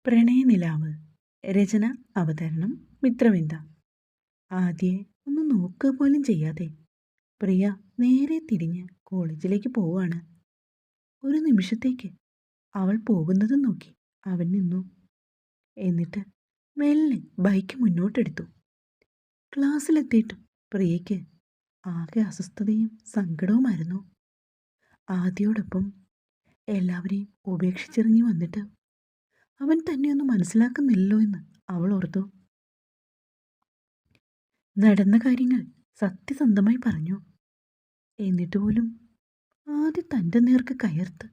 പ്രണയനിലാവ്. രചന, അവതരണം മിത്രവിന്ദ. ആദ്യേ ഒന്ന് നോക്കുക പോലും ചെയ്യാതെ പ്രിയ നേരെ തിരിഞ്ഞ് കോളേജിലേക്ക് പോവാണ്. ഒരു നിമിഷത്തേക്ക് അവൾ പോകുന്നത് നോക്കി അവൻ നിന്നു. എന്നിട്ട് മെല്ലെ ബൈക്ക് മുന്നോട്ടെടുത്തു. ക്ലാസ്സിലെത്തിയിട്ടും പ്രിയയ്ക്ക് ആകെ അസ്വസ്ഥതയും സങ്കടവുമായിരുന്നു. ആദ്യയോടൊപ്പം എല്ലാവരെയും ഉപേക്ഷിച്ചിറങ്ങി വന്നിട്ട് അവൻ തന്നെയൊന്നും മനസ്സിലാക്കുന്നില്ലല്ലോ എന്ന് അവൾ ഓർത്തു. നടന്ന കാര്യങ്ങൾ സത്യസന്ധമായി പറഞ്ഞു. എന്നിട്ട് പോലും ആദ്യം തൻ്റെ നേർക്ക് കയർത്ത്.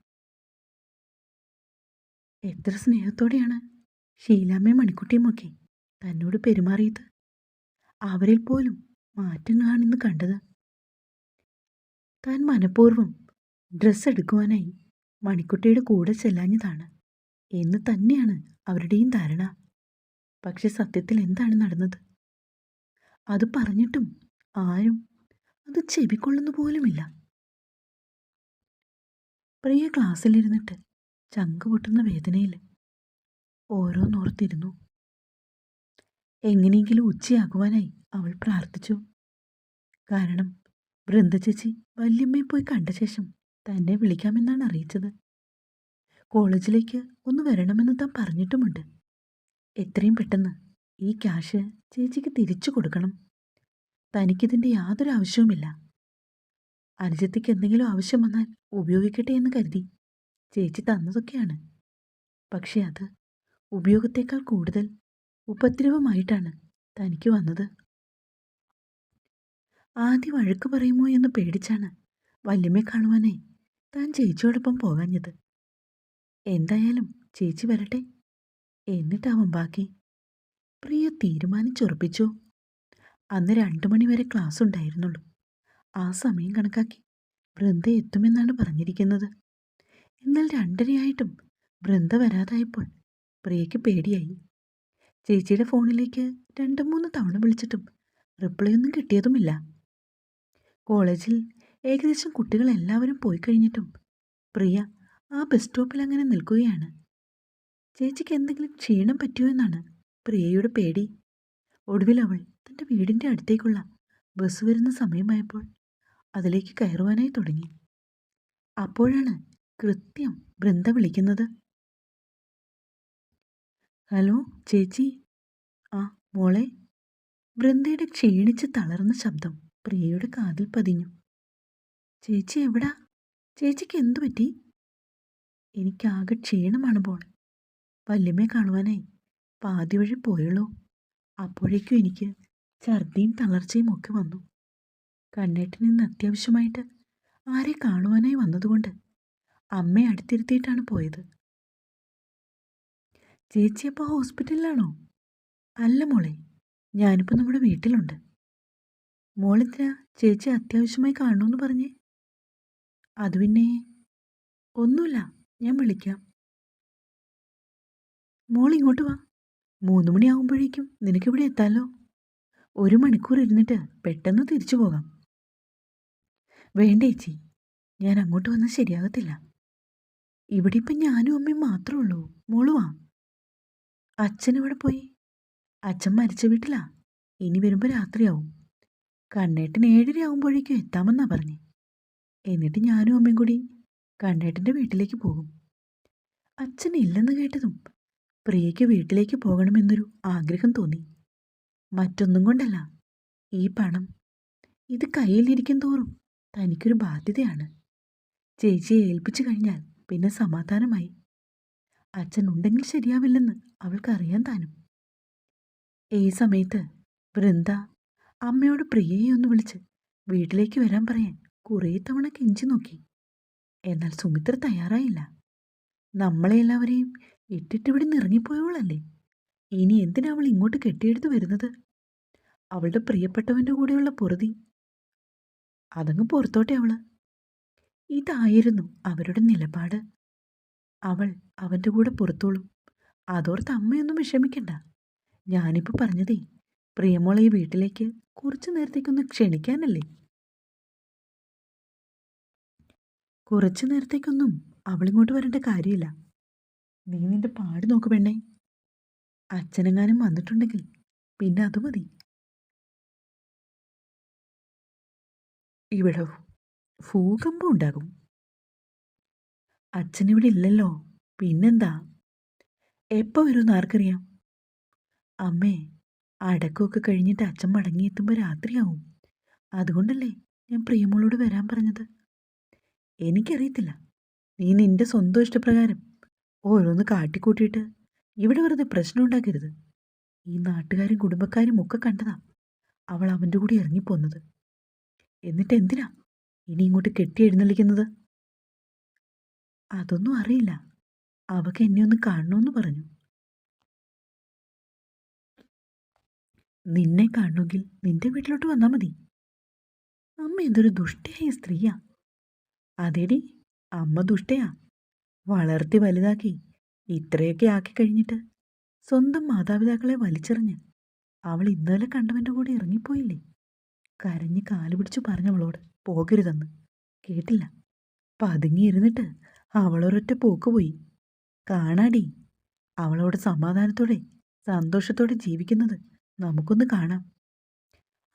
എത്ര സ്നേഹത്തോടെയാണ് ഷീലാമ്മയും മണിക്കുട്ടിയുമൊക്കെ തന്നോട് പെരുമാറിയത്. അവരിൽ പോലും മാറ്റങ്ങളാണിന്ന് കണ്ടത്. താൻ മനഃപൂർവ്വം ഡ്രസ്സ് എടുക്കുവാനായി മണിക്കുട്ടിയുടെ കൂടെ ചെല്ലാഞ്ഞതാണ് എന്ന് തന്നെയാണ് അവരുടെയും ധാരണ. പക്ഷെ സത്യത്തിൽ എന്താണ് നടന്നത്? അത് പറഞ്ഞിട്ടും ആരും അത് ചെവിക്കൊള്ളുന്നു പോലുമില്ല. പ്രിയ ക്ലാസ്സിലിരുന്നിട്ട് ചങ്ക് പൊട്ടുന്ന വേദനയിൽ ഓരോന്നോർത്തിരുന്നു. എങ്ങനെയെങ്കിലും ഉച്ചയാകുവാനായി അവൾ പ്രാർത്ഥിച്ചു. കാരണം വൃന്ദ ചേച്ചി വല്യമ്മയെ പോയി കണ്ട ശേഷം തന്നെ വിളിക്കാമെന്നാണ് അറിയിച്ചത്. കോളേജിലേക്ക് ഒന്ന് വരണമെന്ന് താൻ പറഞ്ഞിട്ടുമുണ്ട്. എത്രയും പെട്ടെന്ന് ഈ ക്യാഷ് ചേച്ചിക്ക് തിരിച്ചു കൊടുക്കണം. തനിക്കിതിൻ്റെ യാതൊരു ആവശ്യവുമില്ല. അനുജത്തിക്ക് എന്തെങ്കിലും ആവശ്യം വന്നാൽ ഉപയോഗിക്കട്ടെ എന്ന് കരുതി ചേച്ചി തന്നതൊക്കെയാണ്. പക്ഷെ അത് ഉപയോഗത്തേക്കാൾ കൂടുതൽ ഉപദ്രവമായിട്ടാണ് തനിക്ക് വന്നത്. ആദ്യം വഴക്ക് പറയുമോ എന്ന് പേടിച്ചാണ് വല്യമ്മയെ കാണുവാനായി താൻ ചേച്ചിയോടൊപ്പം പോകാഞ്ഞത്. എന്തായാലും ചേച്ചി വരട്ടെ, എന്നിട്ടാവും ബാക്കി. പ്രിയ തീരുമാനിച്ചുറപ്പിച്ചു. അന്ന് 2 മണി വരെ ക്ലാസ് ഉണ്ടായിരുന്നുള്ളൂ. ആ സമയം കണക്കാക്കി വൃന്ദ എത്തുമെന്നാണ് പറഞ്ഞിരിക്കുന്നത്. എന്നാൽ 2:30 വൃന്ദ വരാതായപ്പോൾ പ്രിയയ്ക്ക് പേടിയായി. ചേച്ചിയുടെ ഫോണിലേക്ക് 2-3 തവണ വിളിച്ചിട്ടും റിപ്ലൈ ഒന്നും കിട്ടിയതുമില്ല. കോളേജിൽ ഏകദേശം കുട്ടികളെല്ലാവരും പോയി കഴിഞ്ഞിട്ടും പ്രിയ ആ ബസ് സ്റ്റോപ്പിൽ അങ്ങനെ നിൽക്കുകയാണ്. ചേച്ചിക്ക് എന്തെങ്കിലും ക്ഷീണം പറ്റിയോ എന്നാണ് പ്രിയയുടെ പേടി. ഒടുവിൽ അവൾ തൻ്റെ വീടിൻ്റെ അടുത്തേക്കുള്ള ബസ് വരുന്ന സമയമായപ്പോൾ അതിലേക്ക് കയറുവാനായി തുടങ്ങി. അപ്പോഴാണ് കൃത്യം വൃന്ദ വിളിക്കുന്നത്. ഹലോ ചേച്ചി. ആ മോളെ. വൃന്ദയുടെ ക്ഷീണിച്ച് തളർന്ന ശബ്ദം പ്രിയയുടെ കാതിൽ പതിഞ്ഞു. ചേച്ചി എവിടാ? ചേച്ചിക്ക് എന്തു പറ്റി? എനിക്കാകെ ക്ഷീണമാണ് പോൾ. വല്യമ്മയെ കാണുവാനായി പാതി വഴി പോയുള്ളൂ. അപ്പോഴേക്കും എനിക്ക് ഛർദിയും തളർച്ചയും ഒക്കെ വന്നു. കണ്ണേട്ടൻ ഇന്ന് അത്യാവശ്യമായിട്ട് ആരെ കാണുവാനായി വന്നതുകൊണ്ട് അമ്മയെ അടുത്തിരുത്തിയിട്ടാണ് പോയത്. ചേച്ചി അപ്പോൾ ഹോസ്പിറ്റലിലാണോ? അല്ല മോളെ, ഞാനിപ്പോൾ നമ്മുടെ വീട്ടിലുണ്ട്. മോളെന്തിനാ ചേച്ചി അത്യാവശ്യമായി കാണണമെന്ന് പറഞ്ഞേ? അത് പിന്നെ ഒന്നുമില്ല, ഞാൻ വിളിക്കാം. മോൾ ഇങ്ങോട്ട് വാ. 3 മണിയാകുമ്പോഴേക്കും നിനക്കിവിടെ എത്താമല്ലോ. 1 മണിക്കൂർ ഇരുന്നിട്ട് പെട്ടെന്ന് തിരിച്ചു പോകാം. വേണ്ട ചേച്ചി, ഞാൻ അങ്ങോട്ട് വന്നാൽ ശരിയാകത്തില്ല. ഇവിടെ ഇപ്പം ഞാനും അമ്മയും മാത്രമേ ഉള്ളൂ. മോള് വാ. അച്ഛൻ ഇവിടെ പോയി? അച്ഛൻ മരിച്ച വീട്ടിലാ. ഇനി വരുമ്പോൾ രാത്രിയാവും. കണ്ണേട്ടൻ 7:30 ആകുമ്പോഴേക്കും എത്താമെന്നാ പറഞ്ഞേ. എന്നിട്ട് ഞാനും അമ്മയും കൂടി കണ്ണേട്ടൻ്റെ വീട്ടിലേക്ക് പോകും. അച്ഛൻ ഇല്ലെന്ന് കേട്ടതും പ്രിയയ്ക്ക് വീട്ടിലേക്ക് പോകണമെന്നൊരു ആഗ്രഹം തോന്നി. മറ്റൊന്നും കൊണ്ടല്ല, ഈ പണം ഇത് കയ്യിലിരിക്കും തോറും തനിക്കൊരു ബാധ്യതയാണ്. ചേച്ചിയെ ഏൽപ്പിച്ചു കഴിഞ്ഞാൽ പിന്നെ സമാധാനമായി. അച്ഛൻ ഉണ്ടെങ്കിൽ ശരിയാവില്ലെന്ന് അവൾക്കറിയാൻ താനും. ഈ സമയത്ത് വൃന്ദ അമ്മയോട് പ്രിയയെ ഒന്ന് വിളിച്ച് വീട്ടിലേക്ക് വരാൻ പറയാൻ കുറേ തവണ കെഞ്ചി നോക്കി. എന്നാൽ സുമിത്ര തയ്യാറായില്ല. നമ്മളെ എല്ലാവരെയും ഇട്ടിട്ട് ഇവിടെ നിന്ന് ഇറങ്ങിപ്പോയവളല്ലേ. ഇനി എന്തിനാ അവൾ ഇങ്ങോട്ട് കെട്ടിയെടുത്ത് വരുന്നത്? അവളുടെ പ്രിയപ്പെട്ടവൻ്റെ കൂടെയുള്ള പൊറുതി അതങ്ങ് പുറത്തോട്ടെ അവള്. ഇതായിരുന്നു അവരുടെ നിലപാട്. അവൾ അവൻ്റെ കൂടെ പുറത്തോളും. അതോർത്ത് അമ്മയൊന്നും വിഷമിക്കണ്ട. ഞാനിപ്പോൾ പറഞ്ഞതേ പ്രിയമോളെ ഈ വീട്ടിലേക്ക് കുറച്ചു നേരത്തേക്കൊന്ന് ക്ഷണിക്കാനല്ലേ. കുറച്ചു നേരത്തേക്കൊന്നും അവളിങ്ങോട്ട് വരേണ്ട കാര്യമില്ല. നീ നിന്റെ പാട് നോക്ക് പെണ്ണേ. അച്ഛനെങ്ങാനും വന്നിട്ടുണ്ടെങ്കിൽ പിന്നെ അത് മതി. ഇവിടെ ഭൂകമ്പം ഉണ്ടാകും. അച്ഛനിവിടെ ഇല്ലല്ലോ, പിന്നെന്താ? എപ്പോൾ വരുമെന്ന് ആർക്കറിയാം? അമ്മേ, അടക്കമൊക്കെ കഴിഞ്ഞിട്ട് അച്ഛൻ മടങ്ങിയെത്തുമ്പോൾ രാത്രിയാവും. അതുകൊണ്ടല്ലേ ഞാൻ പ്രിയമോളോട് വരാൻ പറഞ്ഞത്. എനിക്കറിയത്തില്ല, നീ നിന്റെ സ്വന്തം ഇഷ്ടപ്രകാരം ഓരോന്ന് കാട്ടിക്കൂട്ടിയിട്ട് ഇവിടെ വെറുതെ പ്രശ്നം ഉണ്ടാക്കരുത്. ഈ നാട്ടുകാരും കുടുംബക്കാരും ഒക്കെ കണ്ടതാ അവൾ അവൻ്റെ കൂടെ ഇറങ്ങിപ്പോന്നത്. എന്നിട്ട് എന്തിനാ ഇനി ഇങ്ങോട്ട് കെട്ടി എഴുന്നള്ളിക്കുന്നത്? അതൊന്നും അറിയില്ല. അവക്ക് എന്നെ ഒന്ന് കാണണമെന്ന് പറഞ്ഞു. നിന്നെ കാണണമെങ്കിൽ നിന്റെ വീട്ടിലോട്ട് വന്നാൽ മതി. അമ്മ എന്തൊരു ദുഷ്ടയായ സ്ത്രീയാ. അതേടി, അമ്മ ദുഷ്ടയാ. വളർത്തി വലുതാക്കി ഇത്രയൊക്കെ ആക്കി കഴിഞ്ഞിട്ട് സ്വന്തം മാതാപിതാക്കളെ വലിച്ചെറിഞ്ഞ് അവൾ ഇന്നലെ കണ്ടവൻ്റെ കൂടെ ഇറങ്ങിപ്പോയില്ലേ. കരഞ്ഞ് കാല് പിടിച്ചു പറഞ്ഞവളോട് പോകരുതെന്ന്. കേട്ടില്ല. പതുങ്ങിയിരുന്നിട്ട് അവളൊരൊറ്റ പോക്ക് പോയി. കാണാടി, അവളോട് സമാധാനത്തോടെ സന്തോഷത്തോടെ ജീവിക്കുന്നത് നമുക്കൊന്ന് കാണാം.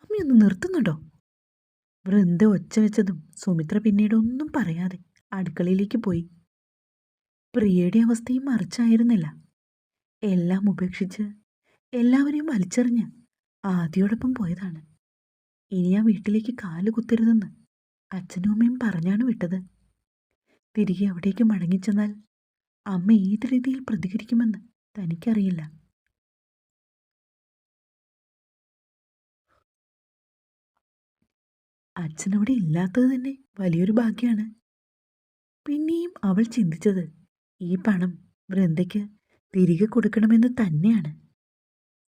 അമ്മയൊന്ന് നിർത്തുന്നുണ്ടോ? വൃന്ദ ഒച്ച വെച്ചതും സുമിത്ര പിന്നീട് ഒന്നും പറയാതെ അടുക്കളയിലേക്ക് പോയി. പ്രിയയുടെ അവസ്ഥയും മറിച്ചായിരുന്നില്ല. എല്ലാം ഉപേക്ഷിച്ച് എല്ലാവരെയും വലിച്ചെറിഞ്ഞ് ആദിയോടൊപ്പം പോയതാണ്. ഇനി ആ വീട്ടിലേക്ക് കാല് കുത്തരുതെന്ന് അച്ഛനും അമ്മയും പറഞ്ഞാണ് വിട്ടത്. തിരികെ അവിടേക്ക് മടങ്ങിച്ചെന്നാൽ അമ്മ ഏത് രീതിയിൽ പ്രതികരിക്കുമെന്ന് തനിക്കറിയില്ല. അച്ഛനവിടെ ഇല്ലാത്തത് തന്നെ വലിയൊരു ഭാഗ്യമാണ്. പിന്നെയും അവൾ ചിന്തിച്ചത് ഈ പണം വൃന്ദയ്ക്ക് തിരികെ കൊടുക്കണമെന്ന് തന്നെയാണ്.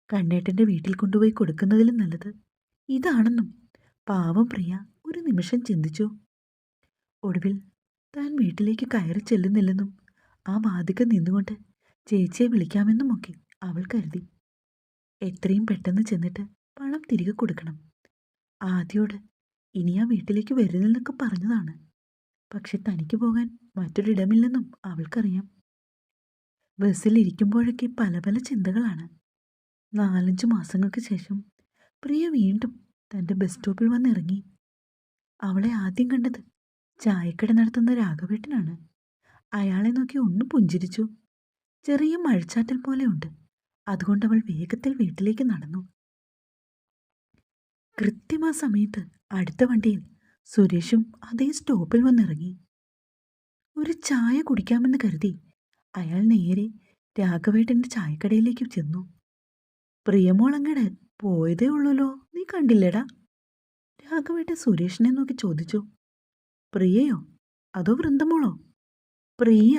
കണ്ണേട്ടൻ്റെ വീട്ടിൽ കൊണ്ടുപോയി കൊടുക്കുന്നതിലും നല്ലത് ഇതാണെന്നും പാവം പ്രിയ ഒരു നിമിഷം ചിന്തിച്ചു. ഒടുവിൽ താൻ വീട്ടിലേക്ക് കയറി ചെല്ലുന്നില്ലെന്നും ആ വാതിക നിന്നുകൊണ്ട് ചേച്ചിയെ വിളിക്കാമെന്നുമൊക്കെ അവൾ കരുതി. എത്രയും പെട്ടെന്ന് ചെന്നിട്ട് പണം തിരികെ കൊടുക്കണം. ആദ്യോട് ഇനി ആ വീട്ടിലേക്ക് വരുന്നില്ലെന്നൊക്കെ പറഞ്ഞതാണ്. പക്ഷെ തനിക്ക് പോകാൻ മറ്റൊരിടമില്ലെന്നും അവൾക്കറിയാം. ബസ്സിലിരിക്കുമ്പോഴൊക്കെ പല പല ചിന്തകളാണ്. 4-5 മാസങ്ങൾക്ക് ശേഷം പ്രിയ വീണ്ടും തൻ്റെ ബസ് സ്റ്റോപ്പിൽ വന്നിറങ്ങി. അവളെ ആദ്യം കണ്ടത് ചായക്കട നടത്തുന്ന രാഘവേട്ടനാണ്. അയാളെ നോക്കി ഒന്ന് പുഞ്ചിരിച്ചു. ചെറിയ മഴച്ചാറ്റൽ പോലെയുണ്ട്. അതുകൊണ്ട് അവൾ വേഗത്തിൽ വീട്ടിലേക്ക് നടന്നു. കൃത്യമാ സമയത്ത് അടുത്ത വണ്ടിയിൽ സുരേഷും അതേ സ്റ്റോപ്പിൽ വന്നിറങ്ങി. ഒരു ചായ കുടിക്കാമെന്ന് കരുതി അയാൾ നേരെ രാഘവേട്ടൻ്റെ ചായക്കടയിലേക്ക് ചെന്നു. പ്രിയമോളങ്ങടെ പോയതേ ഉള്ളൂല്ലോ, നീ കണ്ടില്ലടാ? രാഘവേട്ടൻ സുരേഷിനെ നോക്കി ചോദിച്ചു. പ്രിയയോ അതോ വൃന്ദമോളോ? പ്രിയ,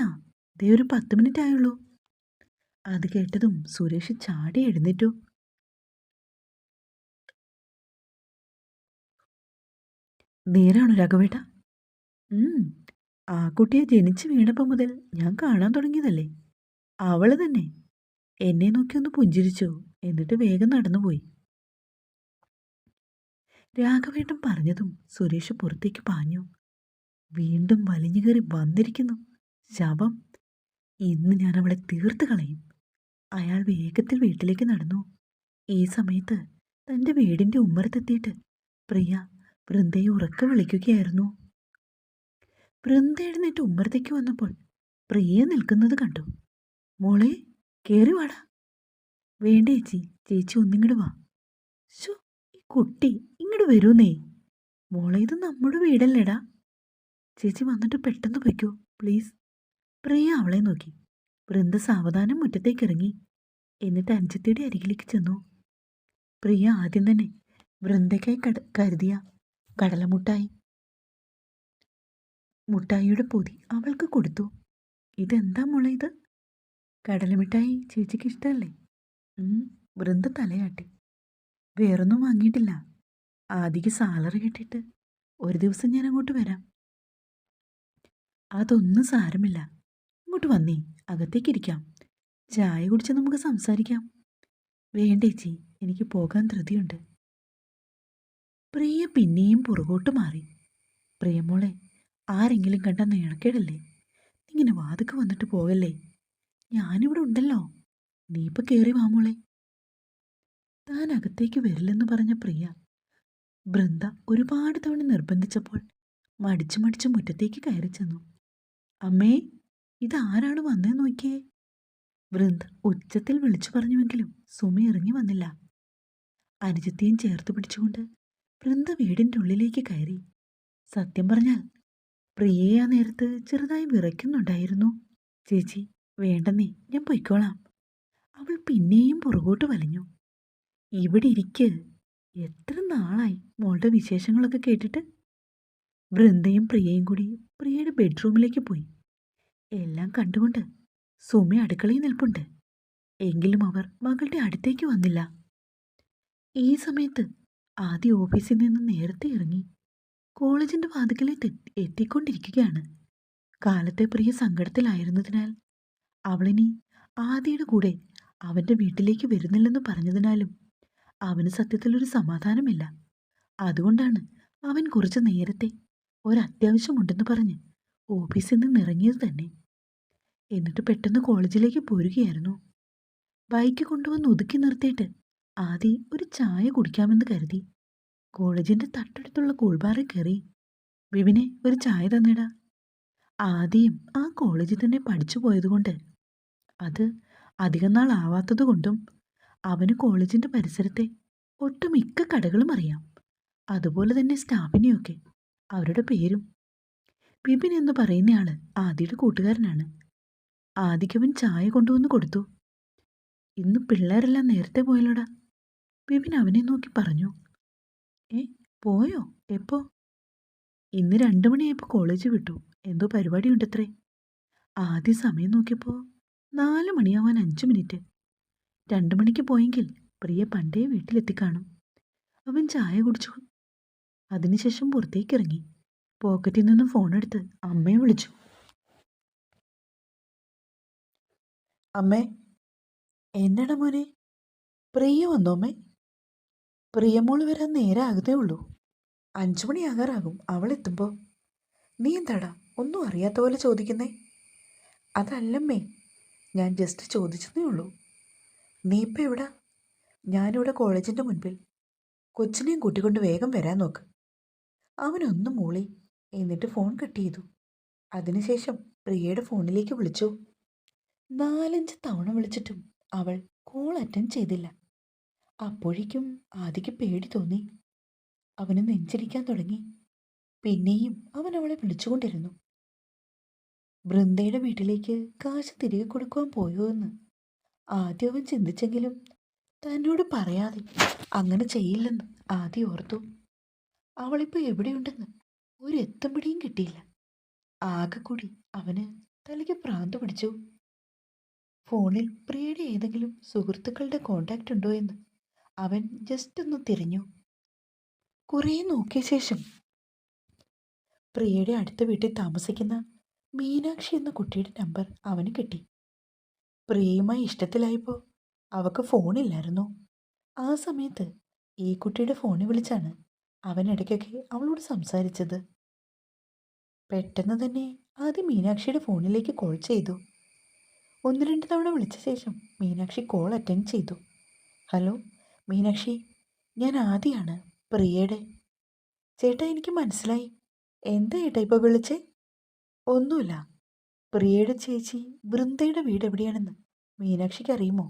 ദേ ഒരു 10 മിനിറ്റ് ആയുള്ളൂ. അത് കേട്ടതും സുരേഷ് ചാടി എഴുന്നേറ്റു. നേരാണോ രാഘവേട്ട? ആ കുട്ടിയെ ജനിച്ചു വീണപ്പോൾ മുതൽ ഞാൻ കാണാൻ തുടങ്ങിയതല്ലേ. അവള് തന്നെ എന്നെ നോക്കി ഒന്ന് പുഞ്ചിരിച്ചു, എന്നിട്ട് വേഗം നടന്നുപോയി. രാഘവേട്ടൻ പറഞ്ഞതും സുരേഷ് പുറത്തേക്ക് പാഞ്ഞു. വീണ്ടും വലിഞ്ഞു കയറി വന്നിരിക്കുന്നു ശവം. ഇന്ന് ഞാൻ അവളെ തീർത്ത് കളയും. അയാൾ വേഗത്തിൽ വീട്ടിലേക്ക് നടന്നു. ഈ സമയത്ത് തൻ്റെ വീടിൻ്റെ ഉമ്മറത്തെത്തിയിട്ട് പ്രിയ വൃന്ദയെ ഉറക്കെ വിളിക്കുകയായിരുന്നു. വൃന്ദ എഴുന്നേറ്റ് ഉമ്മറത്തേക്ക് വന്നപ്പോൾ പ്രിയ നിൽക്കുന്നത് കണ്ടു. മോളെ, കേറി വാടാ. വേണ്ട ചേച്ചി, ചേച്ചി ഒന്നിങ്ങോട്ട് വാ. ശോ, ഈ കുട്ടി ഇങ്ങോട്ട് വരൂന്നേ. മോളെ, ഇത് നമ്മുടെ വീടല്ലേടാ. ചേച്ചി വന്നിട്ട് പെട്ടെന്ന് പൊയ്ക്കോ പ്ലീസ്. പ്രിയ അവളെ നോക്കി. വൃന്ദ സാവധാനം മുറ്റത്തേക്ക് ഇറങ്ങി. എന്നിട്ട് അനുജത്തിയുടെ അരികിലേക്ക് ചെന്നു. പ്രിയ ആദ്യം തന്നെ വൃന്ദയ്ക്കായി കരുതിയ മുട്ടായിയുടെ പൊതി അവൾക്ക് കൊടുത്തു. ഇതെന്താ മോളെ ഇത്? കടലമിഠായി ചേച്ചിക്ക് ഇഷ്ടമല്ലേ? വൃന്ദ തലയാട്ടി. വേറൊന്നും വാങ്ങിയിട്ടില്ല. ആദിക്ക് സാലറി കിട്ടിയിട്ട് ഒരു ദിവസം ഞാൻ അങ്ങോട്ട് വരാം. അതൊന്നും സാരമില്ല. ഇങ്ങോട്ട് വന്നേ, അകത്തേക്കിരിക്കാം. ചായ കുടിച്ച് നമുക്ക് സംസാരിക്കാം. വേണ്ടേച്ചി, എനിക്ക് പോകാൻ ധൃതിയുണ്ട്. പ്രിയ പിന്നെയും പുറകോട്ട് മാറി. പ്രിയമോളെ, ആരെങ്കിലും കണ്ട നേണക്കേടല്ലേ. ഇങ്ങനെ വാതുക്ക് വന്നിട്ട് പോകല്ലേ. ഞാനിവിടെ ഉണ്ടല്ലോ. നീ ഇപ്പൊ കയറി വാമോളെ. താൻ അകത്തേക്ക് വരില്ലെന്ന് പറഞ്ഞ പ്രിയ ബൃന്ദ ഒരുപാട് തവണ നിർബന്ധിച്ചപ്പോൾ മടിച്ചു മടിച്ചു മുറ്റത്തേക്ക് കയറി ചെന്നു. അമ്മേ, ഇതാരാണ് വന്നേ നോക്കിയേ. വൃന്ദ ഉച്ചത്തിൽ വിളിച്ചു പറഞ്ഞുവെങ്കിലും സുമി ഇറങ്ങി വന്നില്ല. അനുജത്തെയും ചേർത്ത് പിടിച്ചുകൊണ്ട് വൃന്ദ വീടിൻ്റെ ഉള്ളിലേക്ക് കയറി. സത്യം പറഞ്ഞാൽ പ്രിയയെ ആ നേരത്ത് ചെറുതായി വിറയ്ക്കുന്നുണ്ടായിരുന്നു. ചേച്ചി വേണ്ടെന്നേ, ഞാൻ പൊയ്ക്കോളാം. അവൾ പിന്നെയും പുറകോട്ട് വലിഞ്ഞു. ഇവിടെ ഇരിക്ക്, എത്ര നാളായി മോളുടെ വിശേഷങ്ങളൊക്കെ കേട്ടിട്ട്. വൃന്ദയും പ്രിയയും കൂടി പ്രിയയുടെ ബെഡ്റൂമിലേക്ക് പോയി. എല്ലാം കണ്ടുകൊണ്ട് സുമി അടുക്കളയിൽ നിൽപ്പുണ്ട്. എങ്കിലും അവർ മകളുടെ അടുത്തേക്ക് വന്നില്ല. ഈ സമയത്ത് ആദ്യ ഓഫീസിൽ നിന്ന് നേരത്തെ ഇറങ്ങി കോളേജിന്റെ വാതിക്കലേക്ക് എത്തിക്കൊണ്ടിരിക്കുകയാണ്. കാലത്തെ പ്രിയ സങ്കടത്തിലായിരുന്നതിനാൽ അവളിനി ആദിയുടെ കൂടെ അവന്റെ വീട്ടിലേക്ക് വരുന്നില്ലെന്ന് പറഞ്ഞതിനാലും അവന് സത്യത്തിലൊരു സമാധാനമില്ല. അതുകൊണ്ടാണ് അവൻ കുറച്ച് നേരത്തെ ഒരത്യാവശ്യമുണ്ടെന്ന് പറഞ്ഞ് ഓഫീസിൽ നിന്ന് ഇറങ്ങിയത് തന്നെ. എന്നിട്ട് പെട്ടെന്ന് കോളേജിലേക്ക് പോരുകയായിരുന്നു. ബൈക്ക് കൊണ്ടുവന്ന് ഒതുക്കി നിർത്തിയിട്ട് ആദി ഒരു ചായ കുടിക്കാമെന്ന് കരുതി കോളേജിന്റെ തൊട്ടടുത്തുള്ള കൂൾബാറിൽ കയറി. വിപിനെ, ഒരു ചായ തന്നിടാ. ആദ്യം ആ കോളേജിൽ തന്നെ പഠിച്ചു പോയതുകൊണ്ട്, അത് അധികം നാൾ ആവാത്തതുകൊണ്ടും അവന് കോളേജിന്റെ പരിസരത്തെ ഒട്ടുമിക്ക കടകളും അറിയാം. അതുപോലെ തന്നെ സ്റ്റാഫിനെയൊക്കെ, അവരുടെ പേരും. വിപിൻ എന്ന് പറയുന്നയാള് ആദിയുടെ കൂട്ടുകാരനാണ്. ആദിക്കവൻ ചായ കൊണ്ടുവന്ന് കൊടുത്തു. ഇന്ന് പിള്ളേരെല്ലാം നേരത്തെ പോയല്ലോടാ, വിപിൻ അവനെ നോക്കി പറഞ്ഞു. പോയോ? എപ്പോ? ഇന്ന് 2 മണിയായപ്പോൾ കോളേജ് വിട്ടു. എന്തോ പരിപാടിയുണ്ടത്രേ. ആദ്യ സമയം നോക്കിയപ്പോൾ 4 മണിയാവാൻ 5 മിനിറ്റ്. 2 മണിക്ക് പോയെങ്കിൽ പ്രിയ പണ്ടേ വീട്ടിലെത്തിക്കാണും. അവൻ ചായ കുടിച്ചു. അതിനുശേഷം പുറത്തേക്കിറങ്ങി. പോക്കറ്റിൽ നിന്ന് ഫോണെടുത്ത് അമ്മയെ വിളിച്ചു. അമ്മേ. എന്നടാ മോനെ? പ്രിയ വന്നോമ്മേ? പ്രിയമോള് വരാൻ നേരാകതേ ഉള്ളൂ. 5 മണിയാകാറാകും അവളെത്തുമ്പോൾ. നീ എന്താടാ ഒന്നും അറിയാത്ത പോലെ ചോദിക്കുന്നേ? അതല്ലമ്മേ, ഞാൻ ജസ്റ്റ് ചോദിച്ചതേ ഉള്ളൂ. നീ ഇപ്പം എവിടാ? ഞാനിവിടെ കോളേജിൻ്റെ മുൻപിൽ. കൊച്ചിനെയും കൂട്ടിക്കൊണ്ട് വേഗം വരാൻ നോക്ക്. അവനൊന്ന് മൂളി, എന്നിട്ട് ഫോൺ കട്ട് ചെയ്തു. അതിനുശേഷം പ്രിയയുടെ ഫോണിലേക്ക് വിളിച്ചു. 4-5 തവണ വിളിച്ചിട്ടും അവൾ കോൾ അറ്റൻഡ് ചെയ്തില്ല. അപ്പോഴേക്കും ആദിക്ക് പേടി തോന്നി. അവന് നെഞ്ചിടിക്കാൻ തുടങ്ങി. പിന്നെയും അവൻ അവളെ വിളിച്ചുകൊണ്ടിരുന്നു. വൃന്ദയുടെ വീട്ടിലേക്ക് കാശ് തിരികെ കൊടുക്കുവാൻ പോയോ എന്ന് ആദ്യം അവൻ ചിന്തിച്ചെങ്കിലും തന്നോട് പറയാതെ അങ്ങനെ ചെയ്യില്ലെന്ന് ആദ്യം ഓർത്തു. അവളിപ്പോൾ എവിടെയുണ്ടെന്ന് ഒരു എത്തും പിടിയും കിട്ടിയില്ല. ആകെ കൂടി അവന് തലയ്ക്ക് ഭ്രാന്ത് പിടിച്ചു. ഫോണിൽ പ്രിയയുടെ ഏതെങ്കിലും സുഹൃത്തുക്കളുടെ കോണ്ടാക്റ്റ് ഉണ്ടോ എന്ന് അവൻ ജസ്റ്റ് ഒന്ന് തിരഞ്ഞു. കുറേ നോക്കിയ ശേഷം പ്രിയയുടെ അടുത്ത വീട്ടിൽ താമസിക്കുന്ന മീനാക്ഷി എന്ന കുട്ടിയുടെ നമ്പർ അവന് കിട്ടി. പ്രിയയുമായി ഇഷ്ടത്തിലായപ്പോൾ അവൾക്ക് ഫോണില്ലായിരുന്നു. ആ സമയത്ത് ഈ കുട്ടിയുടെ ഫോണിൽ വിളിച്ചാണ് അവൻ ഇടയ്ക്കൊക്കെ അവളോട് സംസാരിച്ചത്. പെട്ടെന്ന് തന്നെ ആദ്യം മീനാക്ഷിയുടെ ഫോണിലേക്ക് കോൾ ചെയ്തു. 1-2 തവണ വിളിച്ച ശേഷം മീനാക്ഷി കോൾ അറ്റൻഡ് ചെയ്തു. ഹലോ മീനാക്ഷി, ഞാൻ ആദിയാണ്, പ്രിയയുടെ. ചേട്ടാ, എനിക്ക് മനസ്സിലായി. എന്താ ഏട്ടാ ഇപ്പോൾ വിളിച്ചേ? ഒന്നുമില്ല. പ്രിയയുടെ ചേച്ചി വൃന്ദയുടെ വീട് എവിടെയാണെന്ന് മീനാക്ഷിക്ക് അറിയുമോ?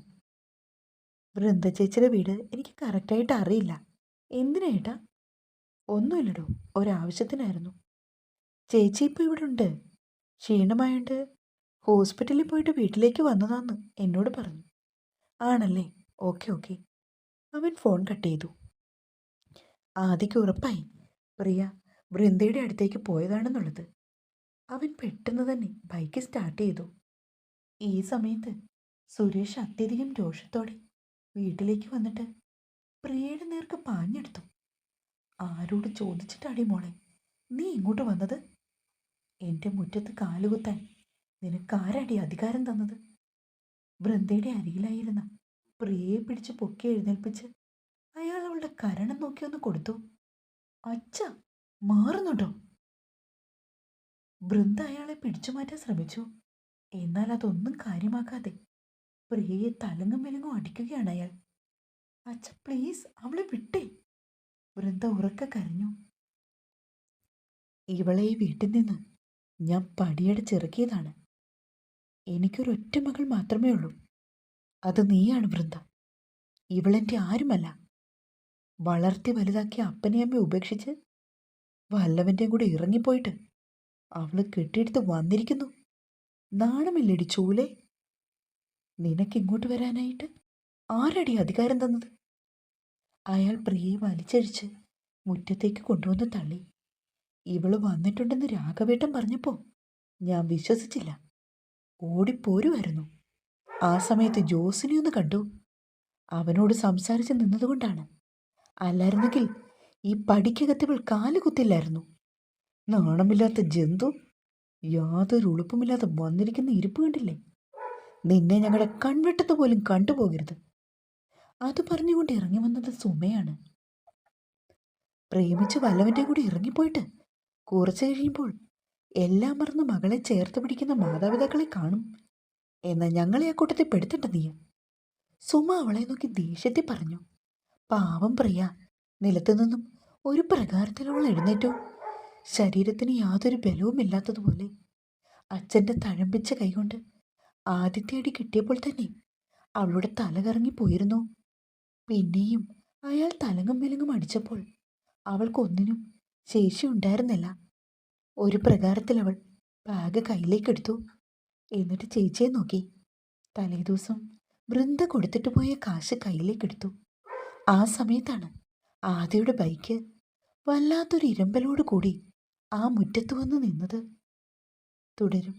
വൃന്ദ ചേച്ചിയുടെ വീട് എനിക്ക് കറക്റ്റായിട്ട് അറിയില്ല. എന്തിനാ ഏട്ടാ? ഒന്നുമില്ലടോ, ഒരാവശ്യത്തിനായിരുന്നു. ചേച്ചി ഇപ്പോൾ ഇവിടെ ഉണ്ട്. ക്ഷീണമായോണ്ട് ഹോസ്പിറ്റലിൽ പോയിട്ട് വീട്ടിലേക്ക് വന്നതാന്ന് എന്നോട് പറഞ്ഞു. ആണല്ലേ, ഓക്കെ ഓക്കെ. അവൻ ഫോൺ കട്ട് ചെയ്തു. ആദിക്ക് ഉറപ്പായി പ്രിയ വൃന്ദയുടെ അടുത്തേക്ക് പോയതാണെന്നുള്ളത്. അവൻ പെട്ടെന്ന് തന്നെ ബൈക്ക് സ്റ്റാർട്ട് ചെയ്തു. ഈ സമയത്ത് സുരേഷ് അത്യധികം രോഷത്തോടെ വീട്ടിലേക്ക് വന്നിട്ട് പ്രിയയുടെ നേർക്ക് പാഞ്ഞെടുത്തു. ആരോട് ചോദിച്ചിട്ടാടി മോളെ നീ ഇങ്ങോട്ട് വന്നത്? എൻ്റെ മുറ്റത്ത് കാലുകുത്താൻ നിനക്കാരടി അധികാരം തന്നത്? വൃന്ദയുടെ അരികിലായിരുന്ന പ്രിയയെ പിടിച്ച് പൊക്കി എഴുന്നേൽപ്പിച്ച് അയാൾ അവളുടെ കരണം നോക്കി ഒന്ന് കൊടുത്തു. അച്ഛ, മാറുന്നുണ്ടോ? വൃന്ദ അയാളെ പിടിച്ചു മാറ്റാൻ ശ്രമിച്ചു. എന്നാൽ അതൊന്നും കാര്യമാക്കാതെ പ്രിയയെ തലങ്ങും വിലങ്ങും അടിക്കുകയാണ് അയാൾ. അച്ഛ പ്ലീസ്, അവളെ വിട്ടേ. വൃന്ദ ഉറക്കെ കരഞ്ഞു. ഇവളെ ഈ വീട്ടിൽ നിന്ന് ഞാൻ പടിയടച്ചിറക്കിയതാണ്. എനിക്കൊരൊറ്റ മകൾ മാത്രമേ ഉള്ളൂ. അത് നീയാണ് വൃന്ദ. ഇവളെൻ്റെ ആരുമല്ല. വളർത്തി വലുതാക്കിയ അപ്പനെയും അമ്മയെ ഉപേക്ഷിച്ച് വല്ലവൻ്റെയും കൂടെ ഇറങ്ങിപ്പോയിട്ട് അവള് കെട്ടിയെടുത്ത് വന്നിരിക്കുന്നു. നാണമില്ലടി ചൂലേ? നിനക്കിങ്ങോട്ട് വരാനായിട്ട് ആരടി അധികാരം തന്നത്? അയാൾ പ്രിയയെ വലിച്ചഴിച്ച് മുറ്റത്തേക്ക് കൊണ്ടുവന്ന് തള്ളി. ഇവള് വന്നിട്ടുണ്ടെന്ന് രാഘവേട്ടൻ പറഞ്ഞപ്പോ ഞാൻ വിശ്വസിച്ചില്ല. ഓടിപ്പോരുമായിരുന്നു. ആ സമയത്ത് ജോസിനെ ഒന്ന് കണ്ടു. അവനോട് സംസാരിച്ച് നിന്നതുകൊണ്ടാണ്. അല്ലായിരുന്നെങ്കിൽ ഈ പടിക്കകത്തിവൾ കാല് കുത്തില്ലായിരുന്നു. നാണമില്ലാത്ത ജന്തു. യാതൊരു ഉളുപ്പുമില്ലാതെ വന്നിരിക്കുന്ന ഇരിപ്പ് കണ്ടില്ലേ? നിന്നെ ഞങ്ങളുടെ കൺവെട്ടത്ത് പോലും കണ്ടുപോകരുത്. അത് പറഞ്ഞുകൊണ്ട് ഇറങ്ങി വന്നത് സുമയാണ്. പ്രേമിച്ച് വല്ലവൻ്റെ കൂടി ഇറങ്ങിപ്പോയിട്ട് കുറച്ചു കഴിയുമ്പോൾ എല്ലാം മറന്ന് മകളെ ചേർത്ത് പിടിക്കുന്ന മാതാപിതാക്കളെ കാണും എന്നാൽ ഞങ്ങളെ ആ കൂട്ടത്തിൽ പെടുത്തണ്ട നീ. സുമ അവളെ നോക്കി ദേഷ്യത്തിൽ പറഞ്ഞു. പാവം പ്രിയ. നിലത്തു നിന്നും ഒരു പ്രകാരത്തിലുള്ള എഴുന്നേറ്റു. ശരീരത്തിന് യാതൊരു ബലവുമില്ലാത്തതുപോലെ. അച്ഛൻ്റെ തഴമ്പിച്ച കൈകൊണ്ട് ആദ്യത്തെ അടി കിട്ടിയപ്പോൾ തന്നെ അവളുടെ തല കറങ്ങിപ്പോയിരുന്നു. പിന്നെയും അയാൾ തലങ്ങും വിലങ്ങും അടിച്ചപ്പോൾ അവൾക്കൊന്നിനും ശേഷി ഉണ്ടായിരുന്നില്ല. ഒരു പ്രകാരത്തിൽ അവൾ ബാഗ് കയ്യിലേക്കെടുത്തു. എന്നിട്ട് ചേച്ചിയെ നോക്കി. തലേദിവസം വൃന്ദ കൊടുത്തിട്ട് പോയ കാശ് കയ്യിലേക്കെടുത്തു. ആ സമയത്താണ് ആദിയുടെ ബൈക്ക് വല്ലാത്തൊരു ഇരമ്പലോട് കൂടി ആ മുറ്റത്ത് വന്ന് നിന്നത്. തുടരും.